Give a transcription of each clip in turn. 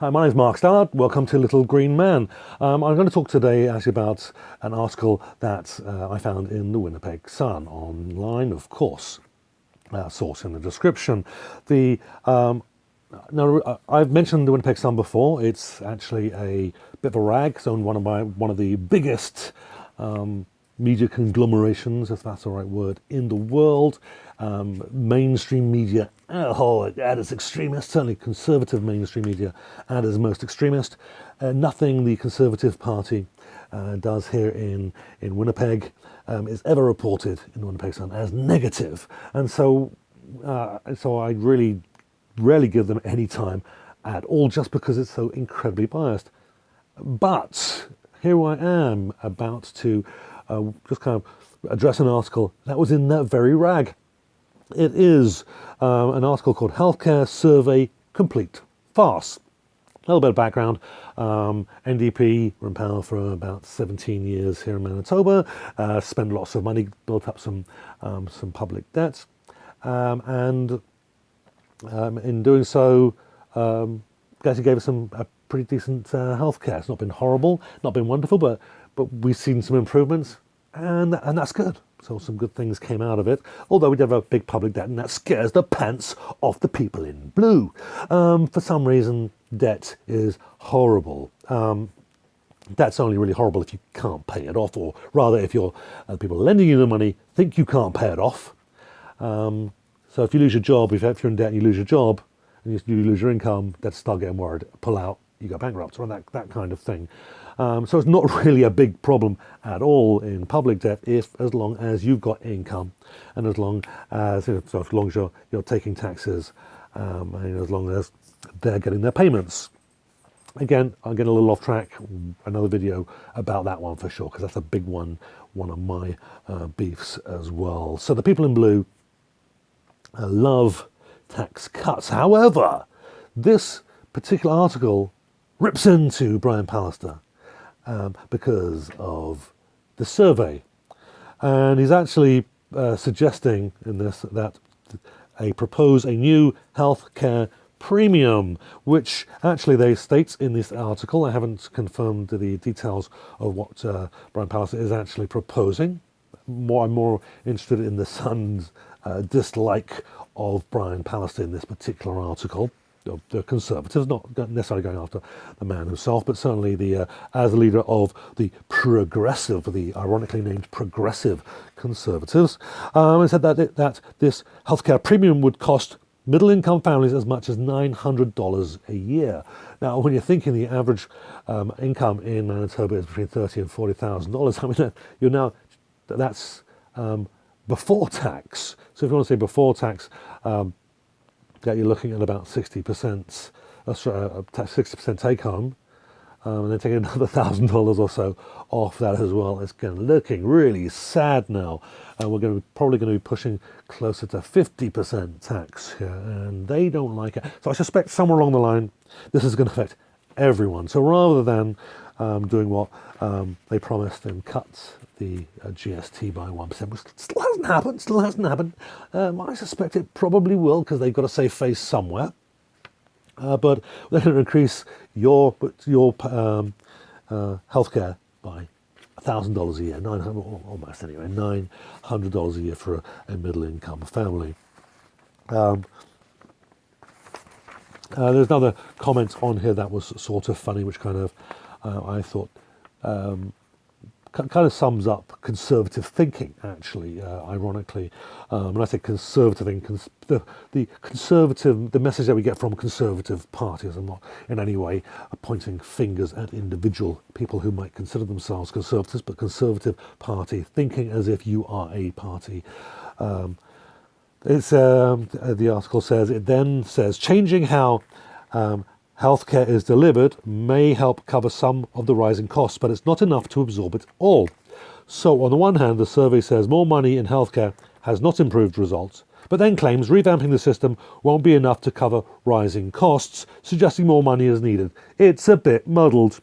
Hi, my name is Mark Stallard. Welcome to Little Green Man. I'm going to talk today actually about an article that I found in the Winnipeg Sun online, of course. Source in the description. I've mentioned the Winnipeg Sun before. It's actually a bit of a rag. It's owned one of the biggest media conglomerations, if that's the right word, in the world. Mainstream media at its extremist, certainly conservative mainstream media at its most extremist. Nothing the Conservative Party does here in Winnipeg is ever reported in the Winnipeg Sun as negative. And so I really rarely give them any time at all, just because it's so incredibly biased. But here I am about to just kind of address an article that was in that very rag. It is an article called Healthcare Survey Complete. Farce. A little bit of background. NDP were in power for about 17 years here in Manitoba, spent lots of money, built up some public debts, and in doing so, actually gave us a pretty decent healthcare. It's not been horrible, not been wonderful, but we've seen some improvements, and that's good. So some good things came out of it, although we did have a big public debt, and that scares the pants off the people in blue. For some reason, debt is horrible. That's only really horrible if you can't pay it off, or rather if you're people lending you the money think you can't pay it off. So if you lose your job, if you're in debt and you lose your job, and you lose your income, that's start getting worried, pull out, you go bankrupt, or that kind of thing. So it's not really a big problem at all in public debt, as long as you've got income, and as long as you're taking taxes, and as long as they're getting their payments. Again, I'll get a little off track. Another video about that one for sure, because that's a big one of my beefs as well. So the people in blue love tax cuts. However, this particular article rips into Brian Pallister because of the survey. And he's actually suggesting in this that propose a new healthcare premium, which actually they state in this article. I haven't confirmed the details of what Brian Pallister is actually proposing. I'm more interested in the Sun's dislike of Brian Pallister in this particular article. The Conservatives, not necessarily going after the man himself, but certainly as the leader of the ironically named Progressive Conservatives, and said that this healthcare premium would cost middle-income families as much as $900 a year. Now, when you're thinking the average income in Manitoba is between $30,000 and $40,000, I mean, that's before tax. So if you want to say before tax, that you're looking at about 60%, 60% take home, and then taking another $1,000 or so off that as well. It's looking really sad now. We're probably going to be pushing closer to 50% tax here, and they don't like it. So I suspect somewhere along the line, this is going to affect everyone. So rather than doing what they promised and cut the GST by 1%, which still hasn't happened. I suspect it probably will, because they've got to save face somewhere. But they're going to increase your healthcare by $1,000 a year, almost anyway, $900 a year for a middle-income family. There's another comment on here that was sort of funny, which kind of I thought kind of sums up conservative thinking, actually, ironically. When I say conservative thinking, the message that we get from conservative parties, I'm not in any way pointing fingers at individual people who might consider themselves conservatives, but conservative party thinking as if you are a party. The article says, changing how healthcare is delivered may help cover some of the rising costs, but it's not enough to absorb it all. So on the one hand, the survey says more money in healthcare has not improved results, but then claims revamping the system won't be enough to cover rising costs, suggesting more money is needed. It's a bit muddled.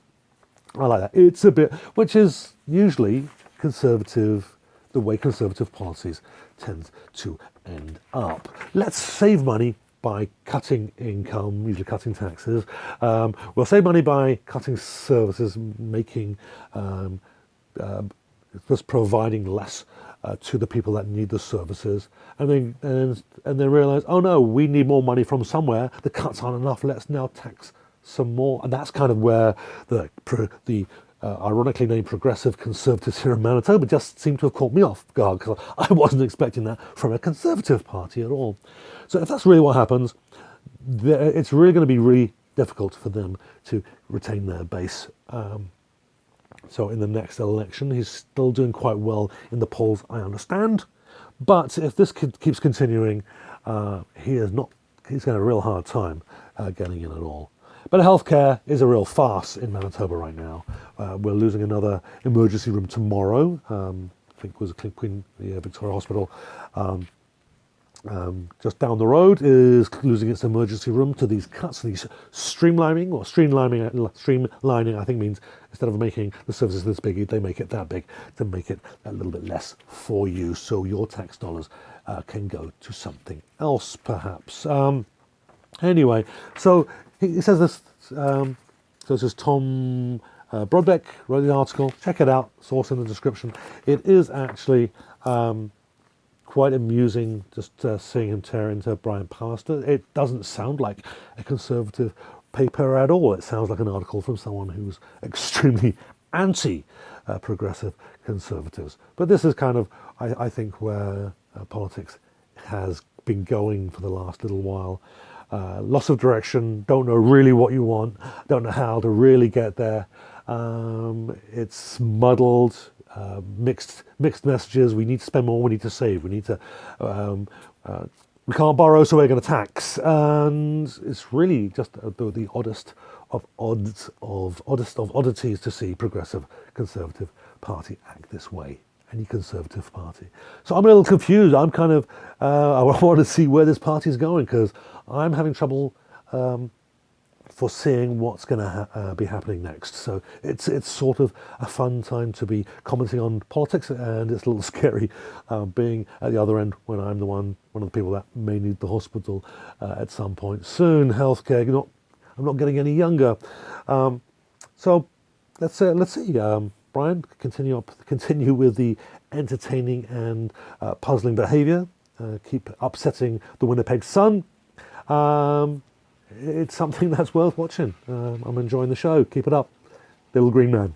I like that. It's a bit, which is usually conservative, the way conservative policies tend to end up. Let's save money by cutting income, usually cutting taxes. We'll save money by cutting services, making just providing less to the people that need the services, and then realize, oh no, we need more money from somewhere. The cuts aren't enough. Let's now tax some more, and that's kind of where the ironically named Progressive Conservatives here in Manitoba just seem to have caught me off guard, because I wasn't expecting that from a Conservative party at all. So if that's really what happens, it's really going to be really difficult for them to retain their base. So in the next election, he's still doing quite well in the polls, I understand. But if this keeps continuing, he's going to have a real hard time getting in at all. But healthcare is a real farce in Manitoba right now. We're losing another emergency room tomorrow. I think it was Queen Victoria Hospital. Just down the road is losing its emergency room to these cuts, these streamlining, I think means instead of making the services this big, they make it that big to make it a little bit less for you, so your tax dollars can go to something else, perhaps. Anyway, so he says this, so this is Tom Brodbeck wrote the article. Check it out, source in the description. It is actually quite amusing just seeing him tear into Brian Pallister. It doesn't sound like a Conservative paper at all. It sounds like an article from someone who's extremely anti-progressive Conservatives. But this is kind of, I think, where politics has been going for the last little while. Loss of direction, don't know really what you want, don't know how to really get there. It's muddled. Mixed messages. We need to spend more. We need to save. We need to. We can't borrow, so we're going to tax. And it's really just the oddest of oddities to see Progressive Conservative Party act this way. Any Conservative Party. So I'm a little confused. I'm kind of. I want to see where this party is going, because I'm having trouble foreseeing what's going to be happening next. So it's sort of a fun time to be commenting on politics, and it's a little scary being at the other end when I'm one of the people that may need the hospital at some point soon. Healthcare, I'm not getting any younger. So let's see. Brian, continue with the entertaining and puzzling behaviour. Keep upsetting the Winnipeg Sun. It's something that's worth watching. I'm enjoying the show. Keep it up. Little Green Man.